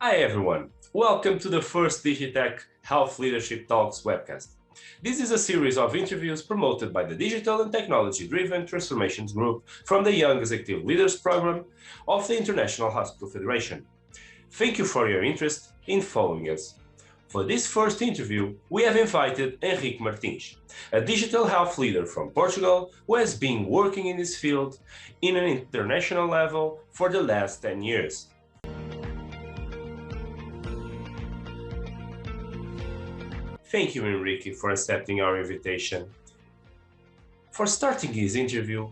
Hi everyone, welcome to the first DigiTech Health Leadership Talks webcast. This is a series of interviews promoted by the Digital and Technology-Driven Transformations Group from the Young Executive Leaders Program of the International Hospital Federation. Thank you for your interest in following us. For this first interview, we have invited Henrique Martins, a digital health leader from Portugal who has been working in this field in an international level for the last 10 years. Thank you, Henrique, for accepting our invitation. For starting this interview,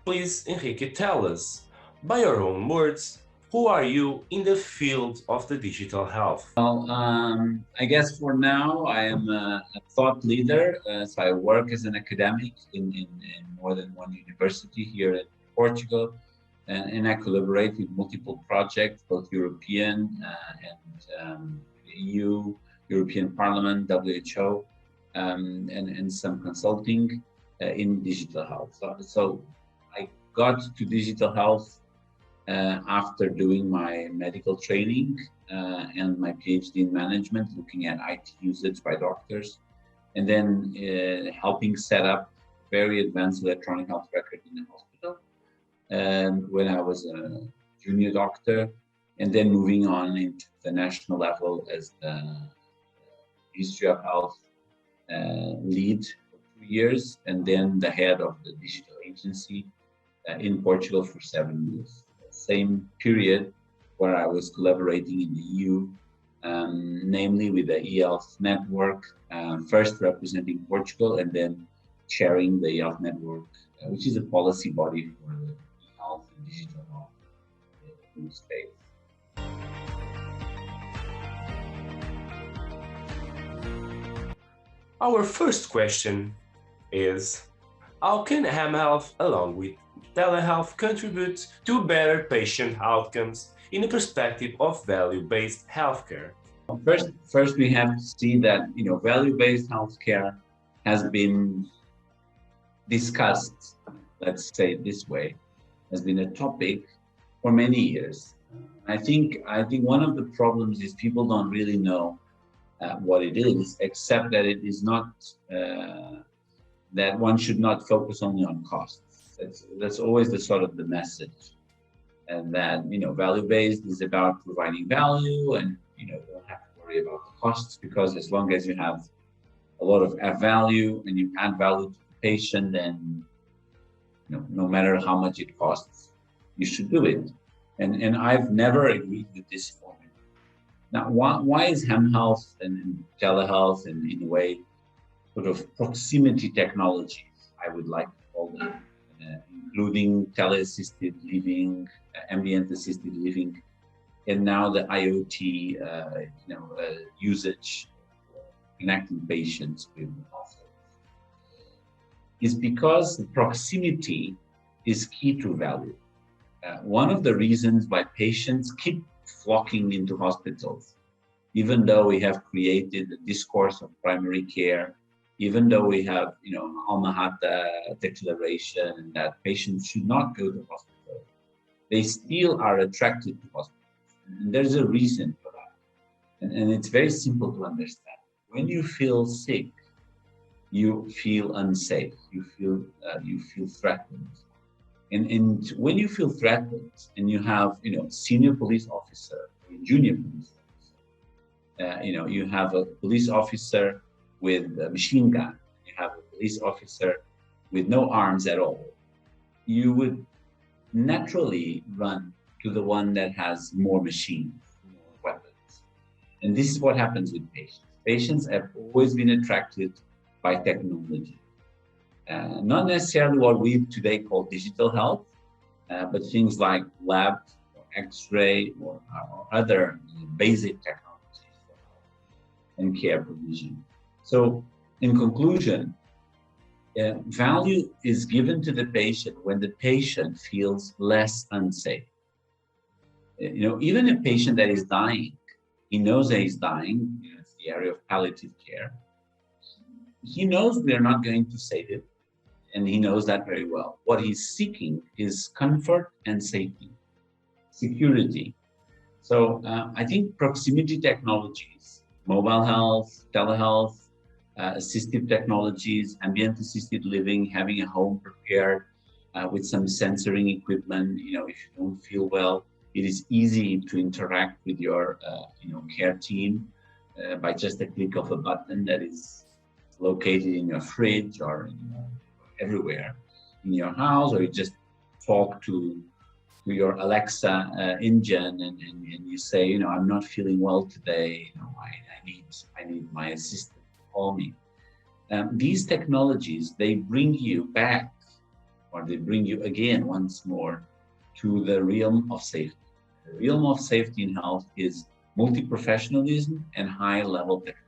please, Henrique, tell us, by your own words, who are you in the field of the digital health? Well, I guess for now, I am a thought leader. So I work as an academic in more than one university here in Portugal. And I collaborate with multiple projects, both European and EU, European Parliament, WHO, and some consulting in digital health. So I got to digital health after doing my medical training and my PhD in management, looking at IT usage by doctors, and then helping set up very advanced electronic health record in the hospital. And when I was a junior doctor, and then moving on into the national level as the Ministry of Health lead for 2 years, and then the head of the digital agency in Portugal for 7 years. Same period where I was collaborating in the EU, namely with the YEL network, first representing Portugal and then chairing the YEL network, which is a policy body for the health and digital health in the space. Our first question is, how can mHealth, along with telehealth, contribute to better patient outcomes in the perspective of value-based healthcare? First, we have to see that value-based healthcare has been discussed, let's say it this way, has been a topic for many years. I think one of the problems is people don't really know what it is, except that it is not that one should not focus only on costs. That's always the sort of the message, and that value-based is about providing value, and you don't have to worry about the costs, because as long as you have a lot of value and you add value to the patient, then no matter how much it costs, you should do it. And I've never agreed with this formula. Now, why is mHealth and telehealth and in a way sort of proximity technologies, I would like to call them, including tele-assisted living, ambient-assisted living, and now the IoT, usage, connecting patients with hospitals, is because the proximity is key to value. One of the reasons why patients keep flocking into hospitals, even though we have created a discourse of primary care, even though we have, Alma Ata declaration that patients should not go to hospital, they still are attracted to hospitals. And there's a reason for that. And it's very simple to understand. When you feel sick, you feel unsafe, you feel threatened. And when you feel threatened and you have, senior police officer, junior police officer, you have a police officer with a machine gun, you have a police officer with no arms at all, you would naturally run to the one that has more machines, more weapons. And this is what happens with patients. Patients have always been attracted by technology. Not necessarily what we today call digital health, but things like lab or X-ray or other basic technologies for health and care provision. So in conclusion, value is given to the patient when the patient feels less unsafe. Even a patient that is dying, he knows that he's dying, it's the area of palliative care. He knows we are not going to save him, and he knows that very well. What he's seeking is comfort and safety, security. So I think proximity technologies, mobile health, telehealth, assistive technologies, ambient assisted living, having a home prepared with some sensoring equipment. You know, if you don't feel well, it is easy to interact with your care team by just a click of a button that is located in your fridge or everywhere in your house, or you just talk to your Alexa engine and you say, you know, I'm not feeling well today. You know, I need my assistant to call me. These technologies, they bring you back, or they bring you again once more to the realm of safety. The realm of safety in health is multi-professionalism and high-level technology.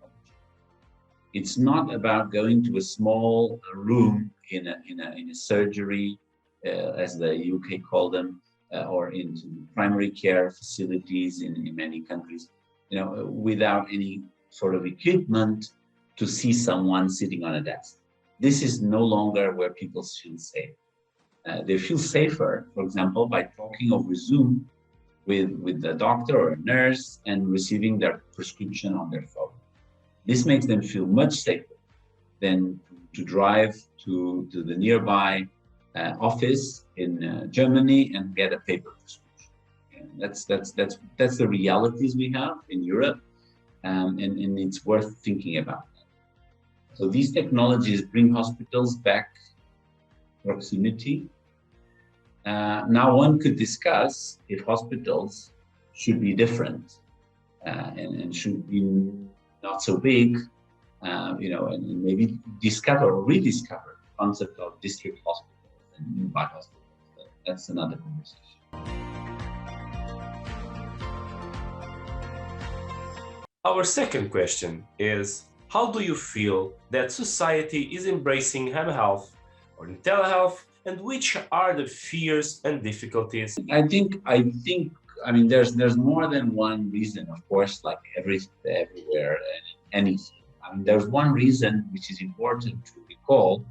It's not about going to a small room in a surgery, as the UK call them, or into primary care facilities in many countries, you know, without any sort of equipment to see someone sitting on a desk. This is no longer where people feel safe. They feel safer, for example, by talking over Zoom with a doctor or a nurse and receiving their prescription on their phone. This makes them feel much safer than to drive to the nearby office in Germany and get a paper prescription. And that's the realities we have in Europe, and it's worth thinking about. So these technologies bring hospitals back proximity. Now one could discuss if hospitals should be different and should be not so big, and maybe discover or rediscover the concept of district hospitals and nearby hospitals. But that's another conversation. Our second question is, how do you feel that society is embracing health or telehealth, and which are the fears and difficulties? I mean, there's more than one reason, of course, like everywhere and anything. I mean, there's one reason which is important to recall,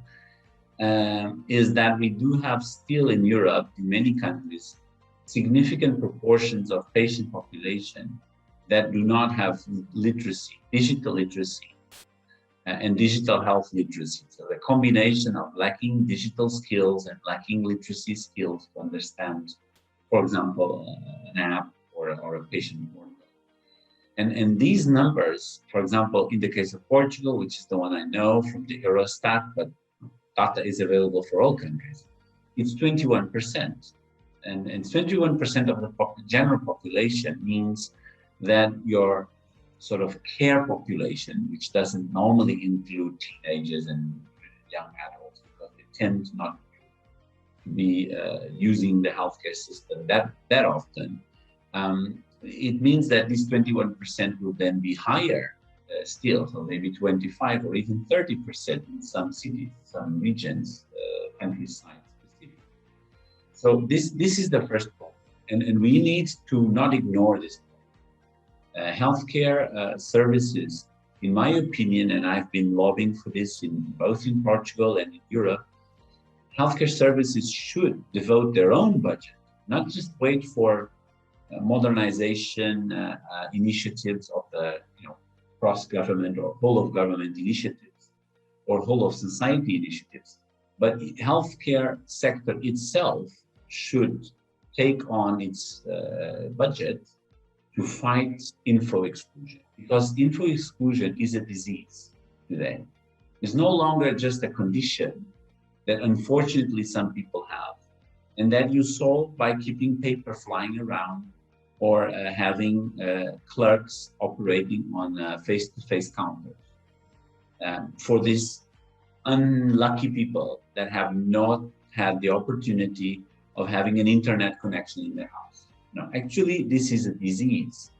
is that we do have still in Europe, in many countries, significant proportions of patient population that do not have literacy, digital literacy, and digital health literacy. So the combination of lacking digital skills and lacking literacy skills to understand, for example, an app or a patient portal. And these numbers, for example, in the case of Portugal, which is the one I know from the Eurostat, but data is available for all countries, it's 21%. And 21% of the general population means that your sort of care population, which doesn't normally include teenagers and young adults, because they tend not to be using the healthcare system that often. It means that this 21% will then be higher still, so maybe 25 or even 30% in some cities, some regions, countryside specifically. So this is the first problem, and we need to not ignore this problem. Healthcare services, in my opinion, and I've been lobbying for this both in Portugal and in Europe, healthcare services should devote their own budget, not just wait for modernization initiatives of the cross-government or whole-of-government initiatives or whole-of-society initiatives, but the healthcare sector itself should take on its budget to fight info exclusion, because info exclusion is a disease today. It's no longer just a condition that unfortunately some people have, and that you solve by keeping paper flying around or having clerks operating on face-to-face counters. For these unlucky people that have not had the opportunity of having an internet connection in their house. No, actually, this is a disease.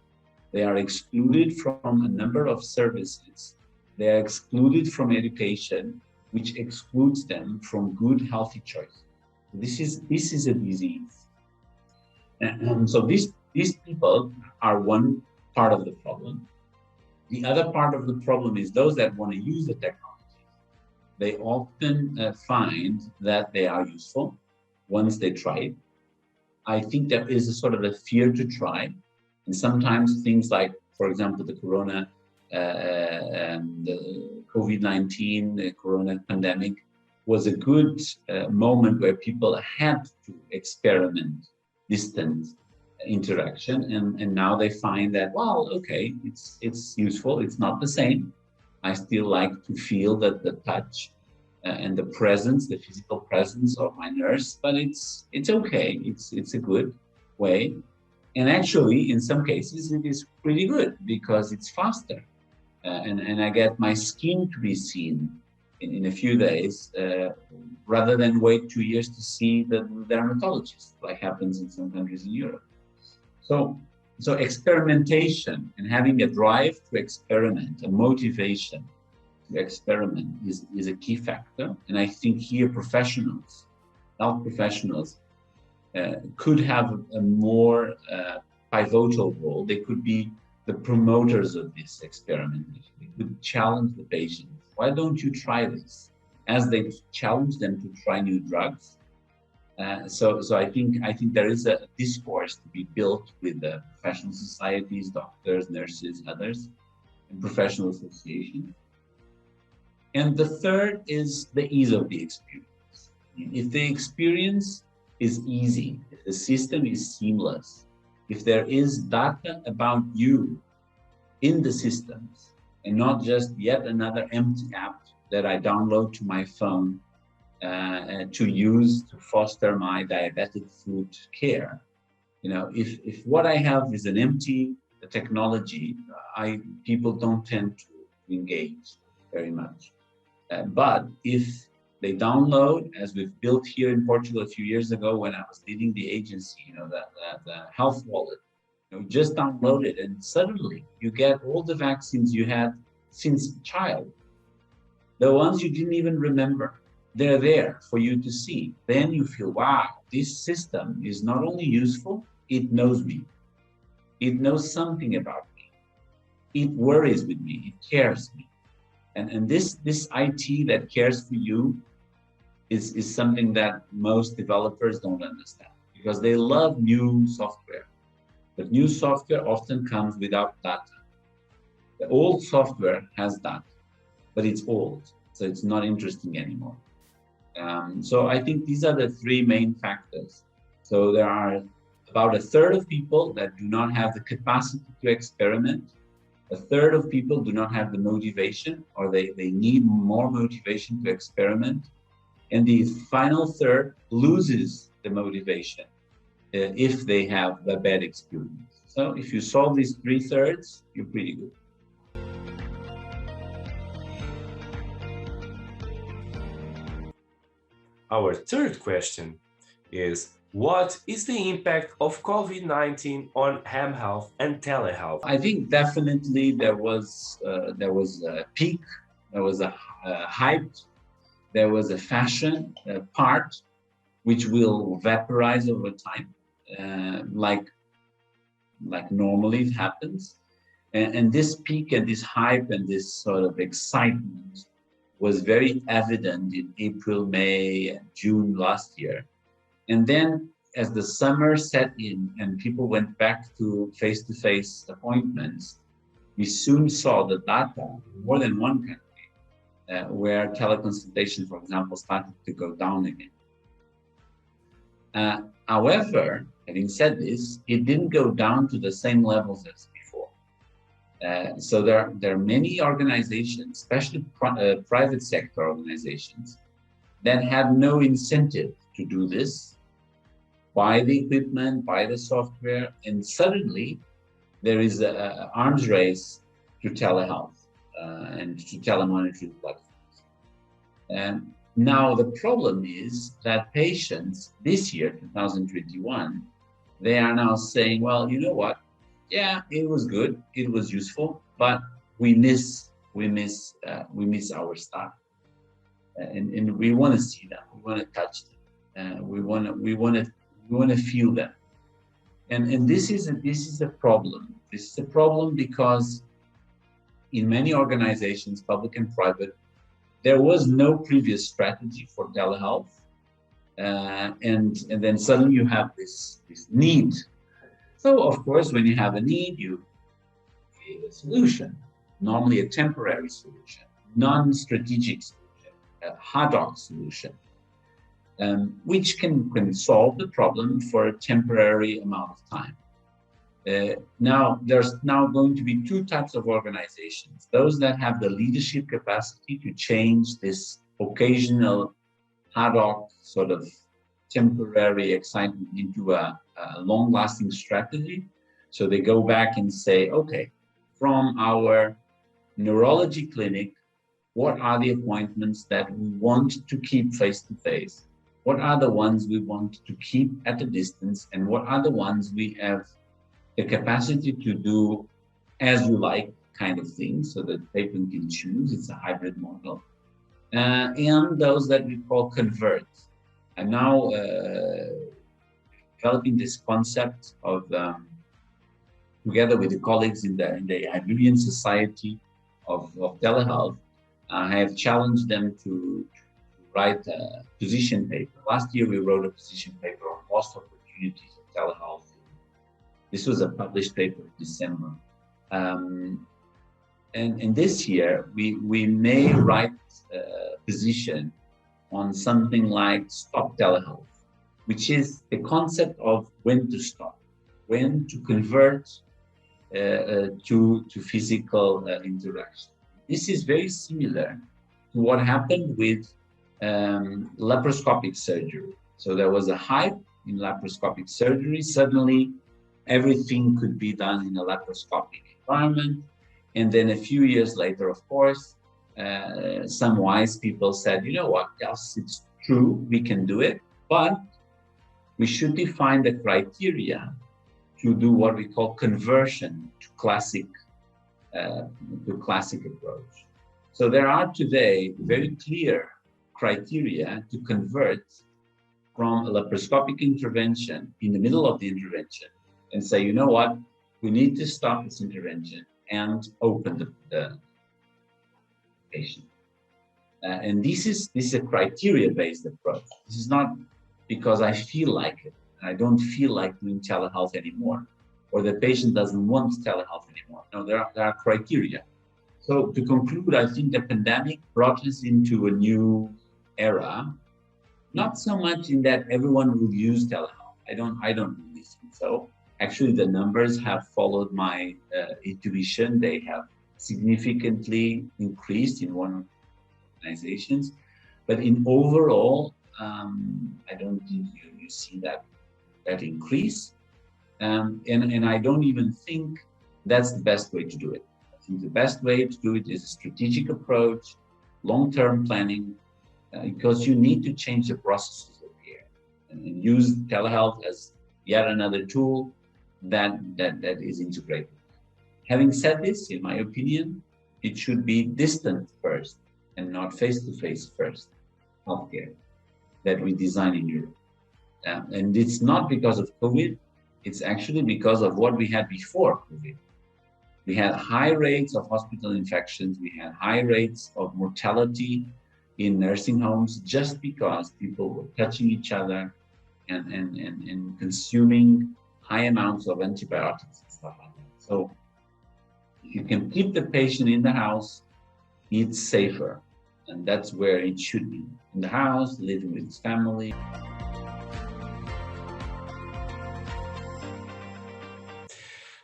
They are excluded from a number of services. They are excluded from education, which excludes them from good, healthy choices. This is a disease. And so these people are one part of the problem. The other part of the problem is those that want to use the technology. They often find that they are useful once they try it. I think there is a sort of a fear to try, and And sometimes things like, for example, the COVID-19, the corona pandemic, was a good moment where people had to experiment distant interaction, and now they find that, well, okay, it's useful. It's not the same. I still like to feel that the touch and the presence, the physical presence of my nurse, but it's okay. It's a good way, and actually, in some cases, it is pretty good because it's faster, and I get my skin to be seen in a few days, rather than wait 2 years to see the dermatologist, like happens in some countries in Europe. So experimentation and having a drive to experiment, a motivation to experiment is a key factor. And I think here professionals, health professionals, could have a more pivotal role. They could be the promoters of this experimentation. They could challenge the patients. Why don't you try this? As they challenge them to try new drugs. So I think there is a discourse to be built with the professional societies, doctors, nurses, others, and professional associations. And the third is the ease of the experience. If the experience is easy, if the system is seamless, if there is data about you in the systems and not just yet another empty app that I download to my phone to use to foster my diabetic food care. If what I have is an empty technology, people don't tend to engage very much. But if they download, as we've built here in Portugal a few years ago when I was leading the agency, the health wallet, just download it and suddenly you get all the vaccines you had since child. The ones you didn't even remember, they're there for you to see. Then you feel, wow, this system is not only useful, it knows me. It knows something about me. It worries with me, it cares me. And this IT that cares for you is something that most developers don't understand because they love new software. But new software often comes without data. The old software has data, but it's old, so it's not interesting anymore. So I think these are the three main factors. So there are about a third of people that do not have the capacity to experiment. A third of people do not have the motivation, or they need more motivation to experiment. And the final third loses the motivation if they have a bad experience. So if you solve these 3/3, you're pretty good. Our third question is, what is the impact of COVID-19 on ham health and telehealth? I think definitely there was a peak, there was a hype, there was a fashion part which will vaporize over time, like normally it happens. And this peak and this hype and this sort of excitement was very evident in April, May, and June last year. And then as the summer set in and people went back to face-to-face appointments, we soon saw the data in more than one country where teleconsultation, for example, started to go down again. However, having said this, it didn't go down to the same levels as before. So there are many organizations, especially private sector organizations, that have no incentive to do this, buy the equipment, buy the software, and suddenly there is an arms race to telehealth and to telemonitoring platforms. And now the problem is that patients this year, 2021, they are now saying, well, you know what? Yeah, it was good, it was useful, but we miss our staff, and we want to see them, we want to touch them, we want to feel them, and this is a problem. This is a problem because in many organizations, public and private, there was no previous strategy for telehealth, and then suddenly you have this need So, of course, when you have a need, you create a solution, normally a temporary solution, non-strategic solution, a ad hoc solution, which can solve the problem for a temporary amount of time. Now, there's now going to be two types of organizations. Those that have the leadership capacity to change this occasional ad hoc sort of temporary excitement into a long-lasting strategy. So they go back and say, okay, from our neurology clinic, what are the appointments that we want to keep face-to-face? What are the ones we want to keep at a distance? And what are the ones we have the capacity to do as you like kind of thing, so that patient can choose? It's a hybrid model. And those that we call convert. I'm now developing this concept of, together with the colleagues in the Iberian Society of Telehealth, I have challenged them to write a position paper. Last year, we wrote a position paper on lost opportunities of telehealth. This was a published paper in December. And this year, we may write a position on something like stop telehealth, which is the concept of when to stop, when to convert to physical interaction. This is very similar to what happened with laparoscopic surgery. So there was a hype in laparoscopic surgery. Suddenly, everything could be done in a laparoscopic environment. And then a few years later, of course, some wise people said, you know what, yes, it's true, we can do it, but we should define the criteria to do what we call conversion to classic approach. So there are today very clear criteria to convert from a laparoscopic intervention in the middle of the intervention and say, you know what, we need to stop this intervention and open the patient. And this is a criteria-based approach. This is not because I feel like it. I don't feel like doing telehealth anymore, or the patient doesn't want telehealth anymore. No, there are criteria. So to conclude, I think the pandemic brought us into a new era, not so much in that everyone will use telehealth. I don't really think so. Actually, the numbers have followed my intuition. They have significantly increased in one organizations, but in overall, I don't think you see that increase, and I don't even think that's the best way to do it. I think the best way to do it is a strategic approach, long-term planning, because you need to change the processes of care and use telehealth as yet another tool that is integrated. Having said this, in my opinion, it should be distant first and not face-to-face first healthcare that we design in Europe. And it's not because of COVID, it's actually because of what we had before COVID. We had high rates of hospital infections, we had high rates of mortality in nursing homes just because people were touching each other and consuming high amounts of antibiotics and stuff like that. So if you can keep the patient in the house, it's safer. And that's where it should be, in the house, living with his family.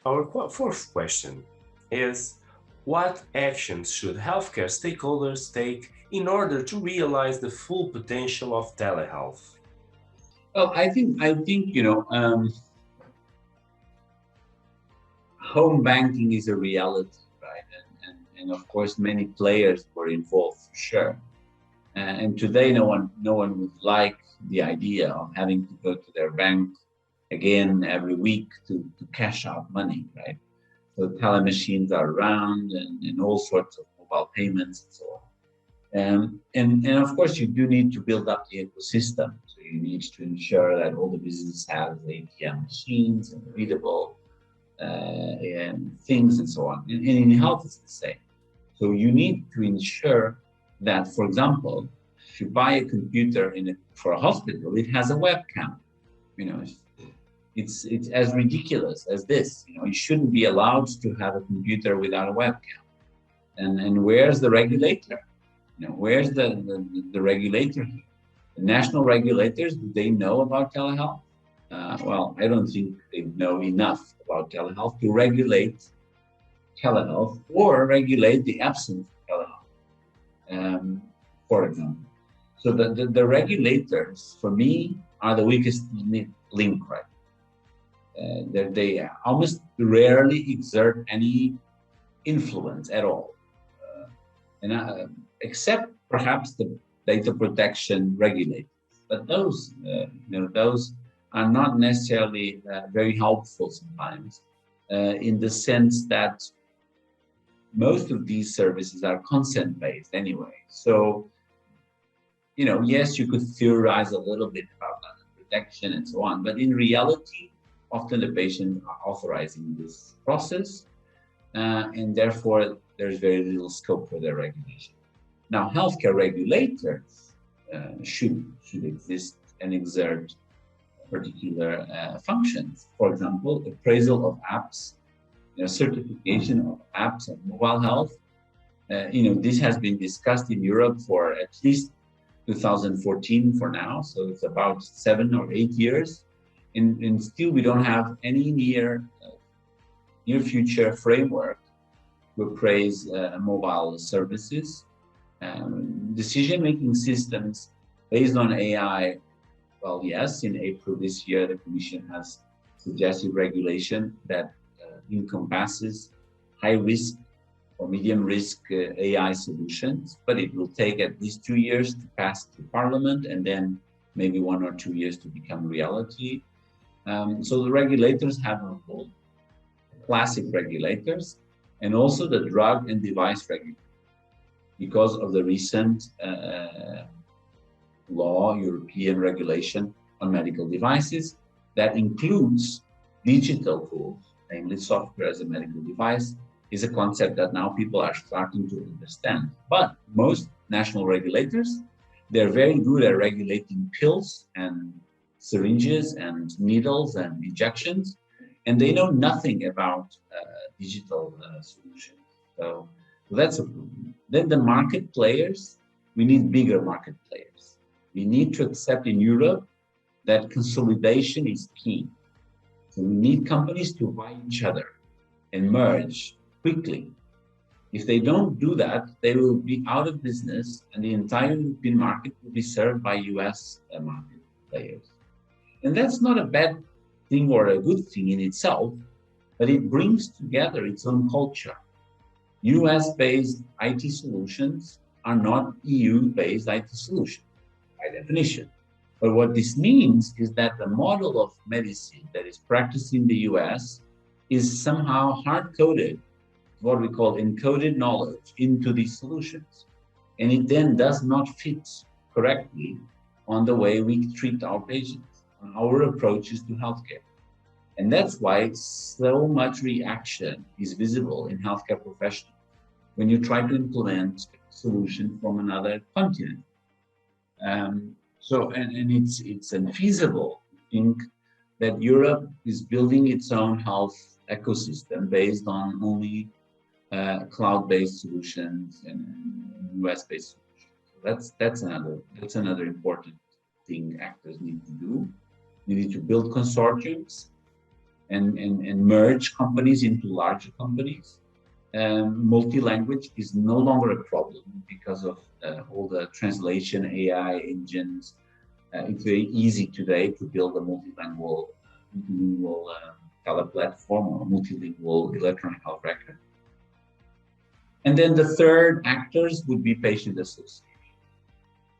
Our fourth question is, what actions should healthcare stakeholders take in order to realize the full potential of telehealth? Well, I think home banking is a reality, right? And of course, many players were involved for sure. And today, no one would like the idea of having to go to their bank again every week to cash out money, right? So telemachines are around and all sorts of mobile payments and so on. And of course, you do need to build up the ecosystem. So you need to ensure that all the businesses have ATM machines and readable and things and so on. And in health, it's the same. So you need to ensure that, for example, if you buy a computer for a hospital, it has a webcam. It's as ridiculous as this. You shouldn't be allowed to have a computer without a webcam. And where's the regulator? Where's the regulator here? The national regulators, do they know about telehealth? Well, I don't think they know enough about telehealth to regulate telehealth or regulate the absence of telehealth, for example. So the regulators, for me, are the weakest link, right? They almost rarely exert any influence at all, except perhaps the data protection regulators. But those, those are not necessarily very helpful sometimes, in the sense that most of these services are consent-based anyway. So, yes, you could theorize a little bit about data protection and so on, but in reality, often the patients are authorizing this process, and therefore there's very little scope for their regulation. Now, healthcare regulators should exist and exert particular functions. For example, appraisal of apps, certification of apps and mobile health. This has been discussed in Europe for at least 2014 for now, so it's about 7 or 8 years, and still we don't have any near future framework to appraise mobile services. Decision-making systems based on AI, well, yes, in April this year, the Commission has suggested regulation that encompasses high-risk or medium-risk AI solutions, but it will take at least 2 years to pass through Parliament and then maybe 1 or 2 years to become reality. So the regulators have a role, classic regulators, and also the drug and device regulators, because of the recent European regulation on medical devices that includes digital tools, namely software as a medical device, is a concept that now people are starting to understand. But most national regulators, they're very good at regulating pills and syringes and needles and injections, and they know nothing about digital solutions. So that's a problem. Then the market players, we need bigger market players. We need to accept in Europe that consolidation is key. So we need companies to buy each other and merge quickly. If they don't do that, they will be out of business and the entire European market will be served by US market players. And that's not a bad thing or a good thing in itself, but it brings together its own culture. US-based IT solutions are not EU-based IT solutions, by definition. But what this means is that the model of medicine that is practiced in the US is somehow hard-coded, what we call encoded knowledge, into these solutions. And it then does not fit correctly on the way we treat our patients, on our approaches to healthcare. And that's why so much reaction is visible in healthcare professionals when you try to implement a solution from another continent. And it's unfeasible to think that Europe is building its own health ecosystem based on only cloud-based solutions and US-based solutions. So that's another important thing actors need to do. We need to build consortiums and merge companies into larger companies. Multi-language is no longer a problem because of all the translation AI engines. It's very easy today to build a multilingual tele-platform or multilingual electronic health record. And then the third actors would be patient associations.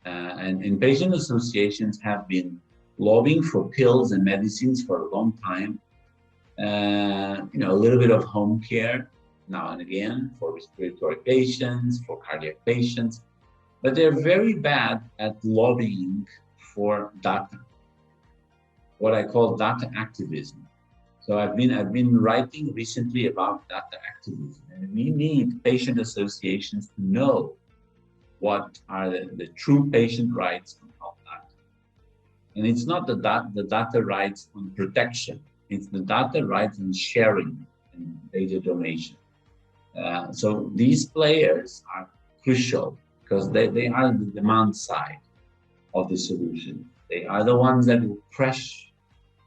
And patient associations have been lobbying for pills and medicines for a long time. A little bit of home care now and again for respiratory patients, for cardiac patients, but they're very bad at lobbying for data, what I call data activism. So I've been writing recently about data activism, and we need patient associations to know what are the true patient rights on health data. And it's not the data rights on protection, it's the data rights on sharing and data donation. So these players are crucial because they are the demand side of the solution. They are the ones that will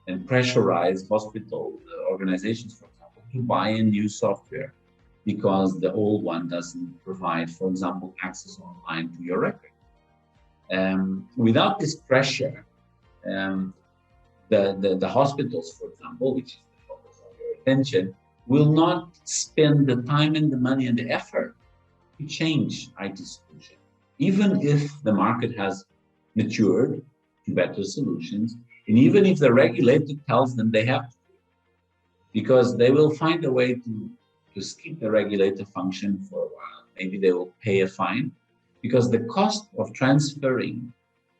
pressurize hospital organizations, for example, to buy a new software because the old one doesn't provide, for example, access online to your record. Without this pressure, the hospitals, for example, which is the focus of your attention, will not spend the time and the money and the effort to change IT solution, even if the market has matured to better solutions, and even if the regulator tells them they have to, because they will find a way to skip the regulator function for a while. Maybe they will pay a fine, because the cost of transferring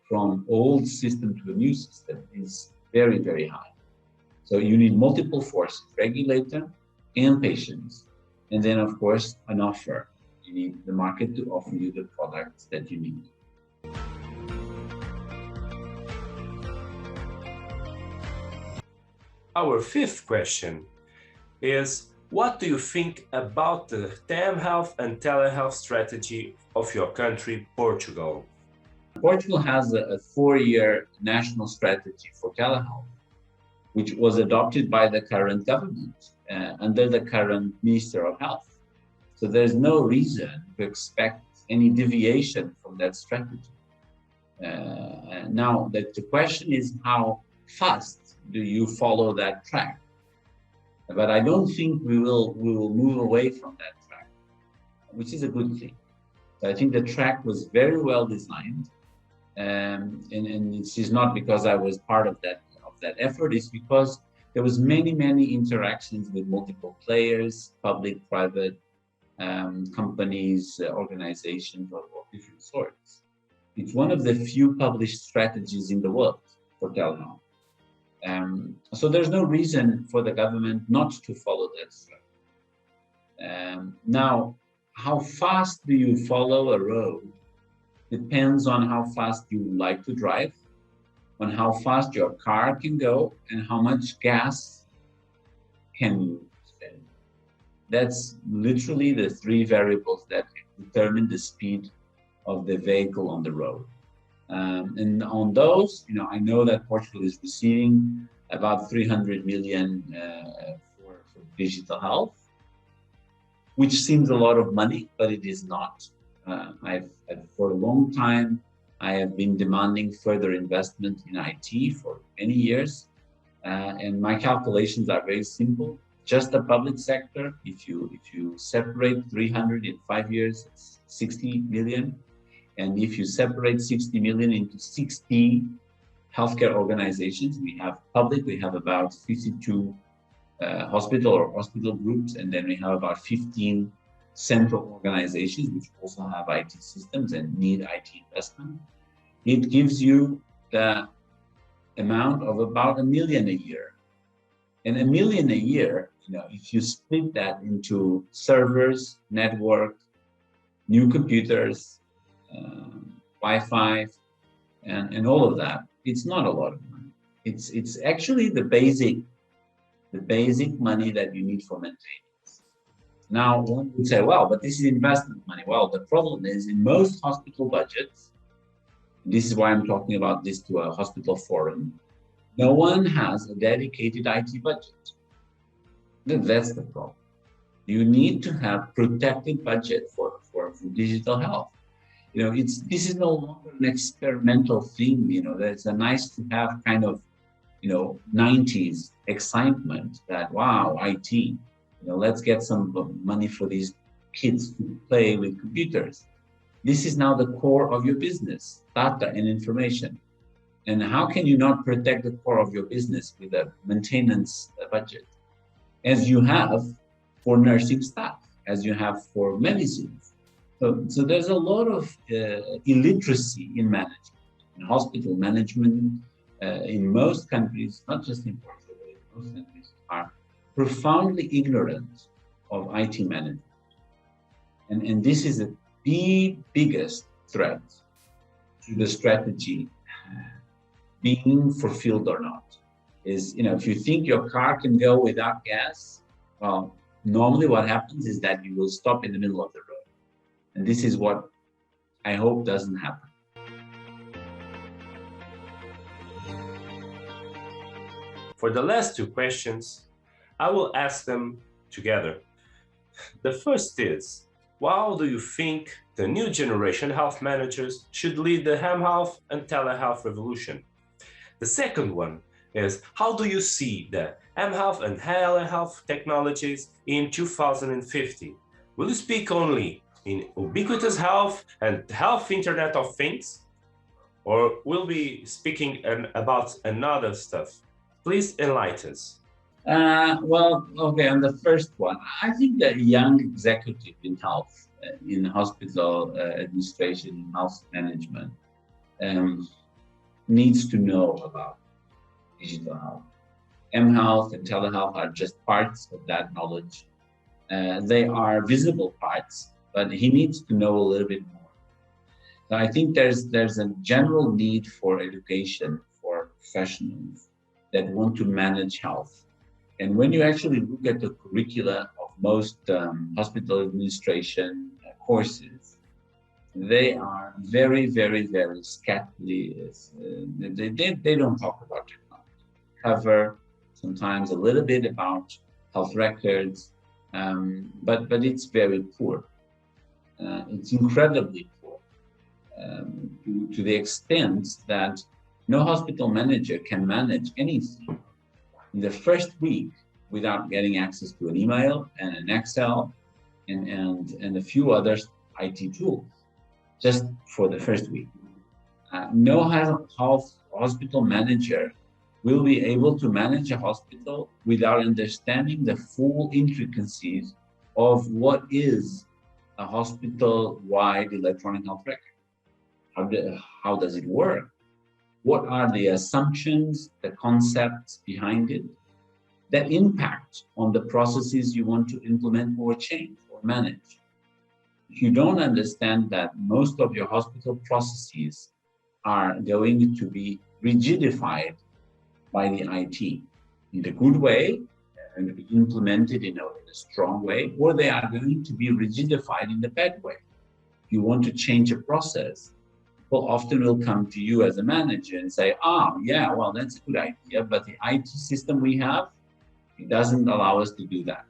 from old system to a new system is very, very high. So you need multiple forces, regulator and patients, and then of course an offer. You need the market to offer you the products that you need. Our fifth question is, what do you think about the telehealth and telehealth strategy of your country, Portugal? Portugal has a 4-year national strategy for telehealth, which was adopted by the current government under the current Minister of Health. So there's no reason to expect any deviation from that strategy. Now, the question is, how fast do you follow that track? But I don't think we will move away from that track, which is a good thing. I think the track was very well designed, and this is not because I was part of that effort. It's because there was many interactions with multiple players, public, private, companies, organizations of different sorts. It's one of the few published strategies in the world for telehealth. So there's no reason for the government not to follow that strategy. Now, how fast do you follow a road depends on how fast you like to drive, on how fast your car can go, and how much gas can you spend. That's literally the 3 variables that determine the speed of the vehicle on the road. And on those, I know that Portugal is receiving about 300 million for digital health, which seems a lot of money, but it is not. For a long time, I have been demanding further investment in IT for many years, and my calculations are very simple. Just the public sector, if you separate 300 in 5 years, it's 60 million. And if you separate 60 million into 60 healthcare organizations, we have about 52 hospital groups, and then we have about 15 central organizations which also have IT systems and need IT investment. It gives you the amount of about 1 million a year. And 1 million a year, if you split that into servers, network, new computers, Wi-Fi, and all of that, it's not a lot of money. It's actually the basic money that you need for maintenance. Now, one would say, well, but this is investment money. Well, the problem is in most hospital budgets, this is why I'm talking about this to a hospital forum, no one has a dedicated IT budget. That's the problem. You need to have protected budget for digital health. This is no longer an experimental thing. There's a nice to have kind of, 90s excitement that, wow, IT, let's get some money for these kids to play with computers. This is now the core of your business, data and information. And how can you not protect the core of your business with a maintenance budget, as you have for nursing staff, as you have for medicines? So there's a lot of illiteracy in management, in hospital management, in most countries, not just in Portugal, but in most countries, are profoundly ignorant of IT management. And this is the biggest threat to the strategy being fulfilled or not. Is, if you think your car can go without gas, well, normally what happens is that you will stop in the middle of the road. And this is what I hope doesn't happen. For the last two questions, I will ask them together. The first is, how do you think the new generation health managers should lead the mHealth and telehealth revolution? The second one is, how do you see the mHealth and telehealth technologies in 2050? Will you speak only in ubiquitous health and health Internet of Things? Or will be speaking about another stuff? Please enlighten us. Well, okay, on the first one, I think that young executive in health, in hospital administration, in health management, needs to know about digital health. mHealth and telehealth are just parts of that knowledge. They are visible parts, but he needs to know a little bit more. So I think there's a general need for education for professionals that want to manage health. And when you actually look at the curricula of most hospital administration courses, they are very, very, very scattered. They don't talk about technology. Cover sometimes a little bit about health records, but it's very poor. It's incredibly poor, to the extent that no hospital manager can manage anything in the first week without getting access to an email and an Excel and a few other IT tools, just for the first week. No health hospital manager will be able to manage a hospital without understanding the full intricacies of what is a hospital-wide electronic health record. How does it work? What are the assumptions, the concepts behind it that impact on the processes you want to implement or change or manage? If you don't understand that most of your hospital processes are going to be rigidified by the IT in a good way and to be implemented in a strong way, or they are going to be rigidified in a bad way. If you want to change a process, people often will come to you as a manager and say, yeah, well, that's a good idea, but the IT system we have, it doesn't allow us to do that.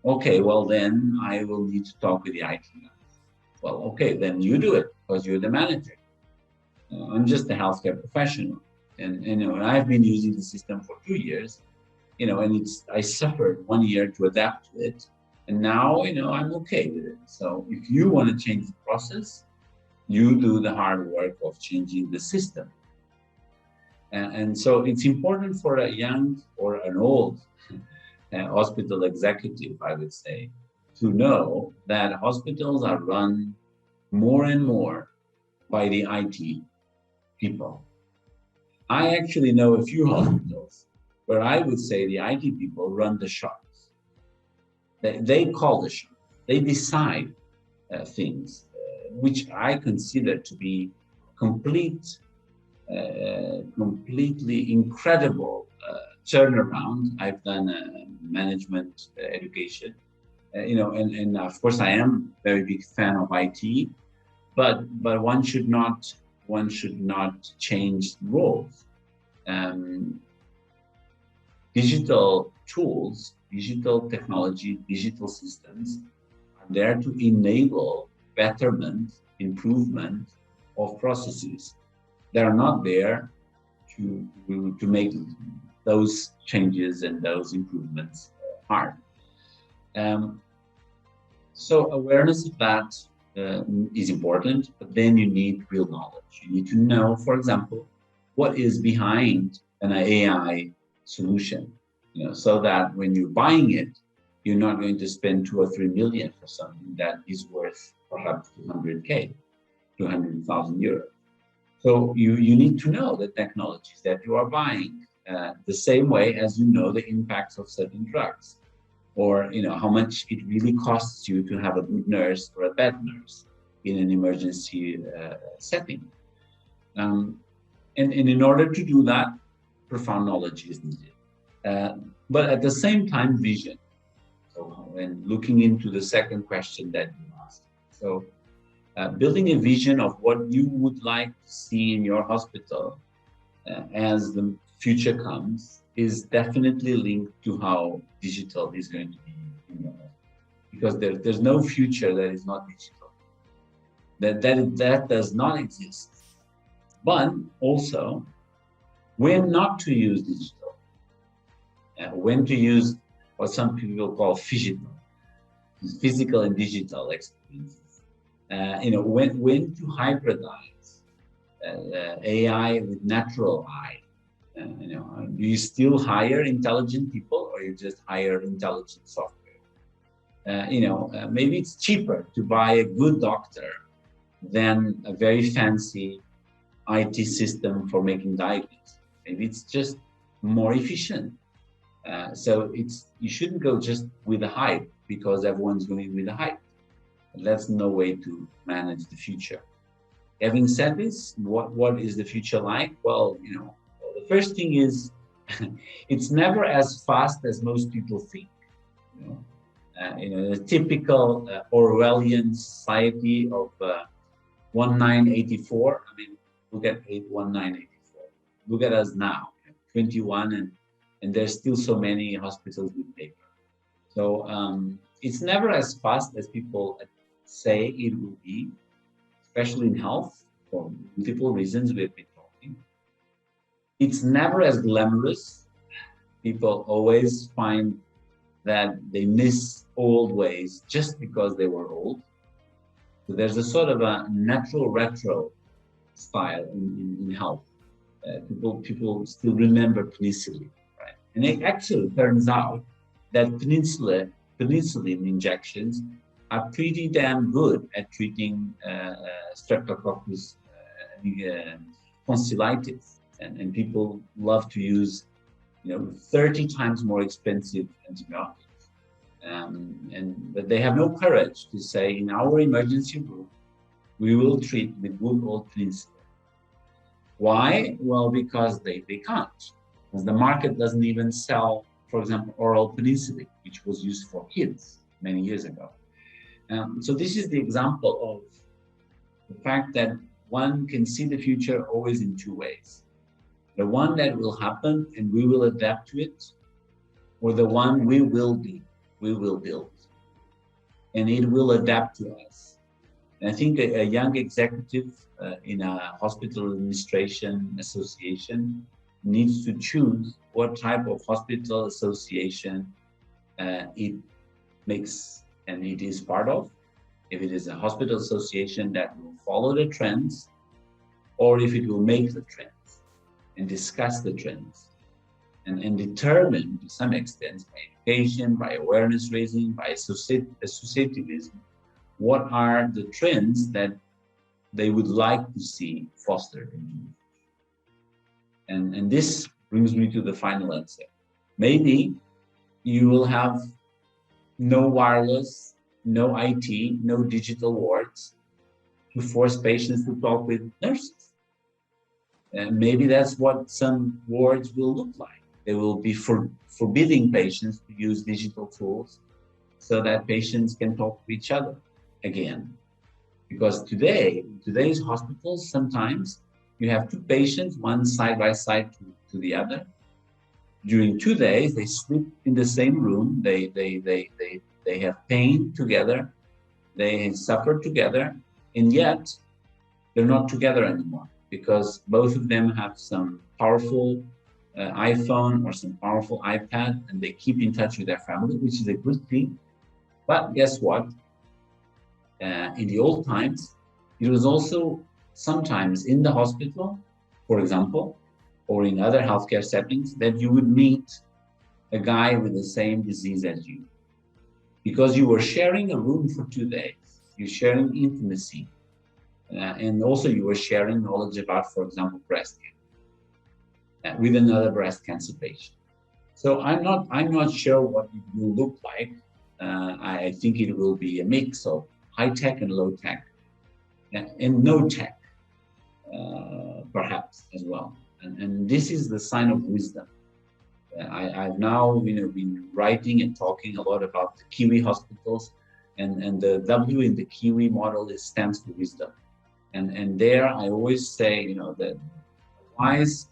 Okay, well, then I will need to talk with the IT guys. Well, okay, then you do it because you're the manager. I'm just a healthcare professional. And I've been using the system for 2 years, and I suffered 1 year to adapt to it. And now, I'm okay with it. So if you want to change the process, you do the hard work of changing the system. And so it's important for a young or an old hospital executive, I would say, to know that hospitals are run more and more by the IT people. I actually know a few hospitals where I would say the IT people run the shops. They call the shots. They decide things, which I consider to be completely incredible turnaround. I've done management education, and of course I am a very big fan of IT, but one should not change roles. Digital tools, digital technology, digital systems are there to enable betterment, improvement of processes. They are not there to make those changes and those improvements hard. So awareness of that is important, but then you need real knowledge. You need to know, for example, what is behind an AI solution, so that when you're buying it, you're not going to spend 2 or 3 million for something that is worth perhaps 200,000 euros. So you need to know the technologies that you are buying, the same way as you know the impacts of certain drugs, or how much it really costs you to have a good nurse or a bad nurse in an emergency setting. And in order to do that, profound knowledge is needed. But at the same time, vision. So when looking into the second question that you asked. So building a vision of what you would like to see in your hospital as the future comes is definitely linked to how digital is going to be in your hospital. Because there's no future that is not digital. That does not exist. But also, when not to use digital, when to use what some people call physical and digital experiences. When to hybridize AI with natural eye. Do you still hire intelligent people, or you just hire intelligent software? Maybe it's cheaper to buy a good doctor than a very fancy IT system for making diagnoses. Maybe it's just more efficient. So you shouldn't go just with the hype because everyone's going with the hype. That's no way to manage the future. Having said this, what is the future like? Well, the first thing is it's never as fast as most people think. The typical Orwellian society of 1984. I mean, look at 1984. Look at us now, 21, and there's still so many hospitals with paper. So it's never as fast as people say it will be, especially in health, for multiple reasons we've been talking. It's never as glamorous. People always find that they miss old ways just because they were old. So there's a sort of a natural retro style in health. People still remember penicillin, right? And it actually turns out that penicillin injections are pretty damn good at treating Streptococcus tonsillitis, and people love to use 30 times more expensive antibiotics. But they have no courage to say, in our emergency room, we will treat with good old penicillin. Why? Well, because they can't. Because the market doesn't even sell, for example, oral penicillin, which was used for kids many years ago. So this is the example of the fact that one can see the future always in two ways. The one that will happen and we will adapt to it, or the one we will build, and it will adapt to us. And I think a young executive in a hospital administration association needs to choose what type of hospital association it makes and it is part of. If it is a hospital association that will follow the trends, or if it will make the trends and discuss the trends and determine to some extent by education, by awareness raising, by associativism, what are the trends that they would like to see fostered. And this brings me to the final answer. Maybe you will have no wireless, no IT, no digital wards to force patients to talk with nurses. And maybe that's what some wards will look like. They will be forbidding patients to use digital tools so that patients can talk to each other again. Because today's hospitals, sometimes you have two patients, one side by side to the other. During 2 days, they sleep in the same room. They have pain together. They suffer together, and yet they're not together anymore because both of them have some powerful iPhone or some powerful iPad, and they keep in touch with their family, which is a good thing. But guess what? In the old times, it was also sometimes in the hospital, for example, or in other healthcare settings, that you would meet a guy with the same disease as you. Because you were sharing a room for 2 days, you're sharing intimacy, and also you were sharing knowledge about, for example, breast cancer with another breast cancer patient. So I'm not sure what it will look like. I think it will be a mix of high tech and low tech, and no tech. perhaps as well. And this is the sign of wisdom. I've now been writing and talking a lot about the Kiwi hospitals, and the W in the Kiwi model stands for wisdom. And there I always say, that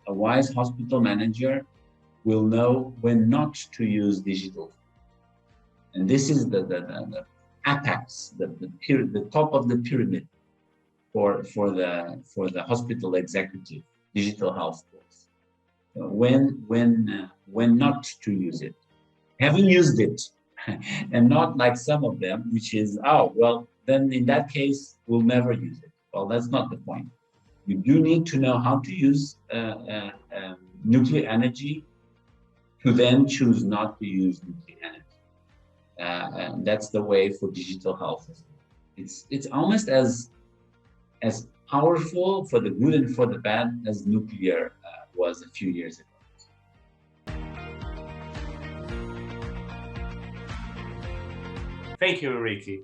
a wise hospital manager will know when not to use digital. And this is the apex, the top of the pyramid for the hospital executive digital health course. When not to use it, having used it, and not like some of them, which is, oh well, then in that case we'll never use it. Well, that's not the point. You do need to know how to use nuclear energy to then choose not to use nuclear energy. And that's the way for digital health. It's almost as powerful for the good and for the bad as nuclear was a few years ago. Thank you, Enrique,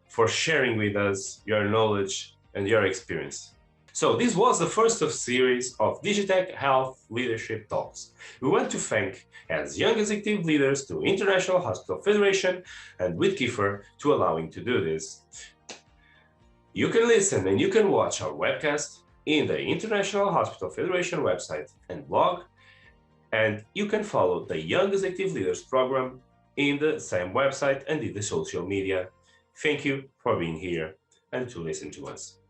for sharing with us your knowledge and your experience. So this was the first of series of DigiTech Health Leadership Talks. We want to thank as young executive leaders to International Hospital Federation and Whitgifer to allowing to do this. You can listen and you can watch our webcast in the International Hospital Federation website and blog, and you can follow the Young Executive Leaders program in the same website and in the social media. Thank you for being here and to listen to us.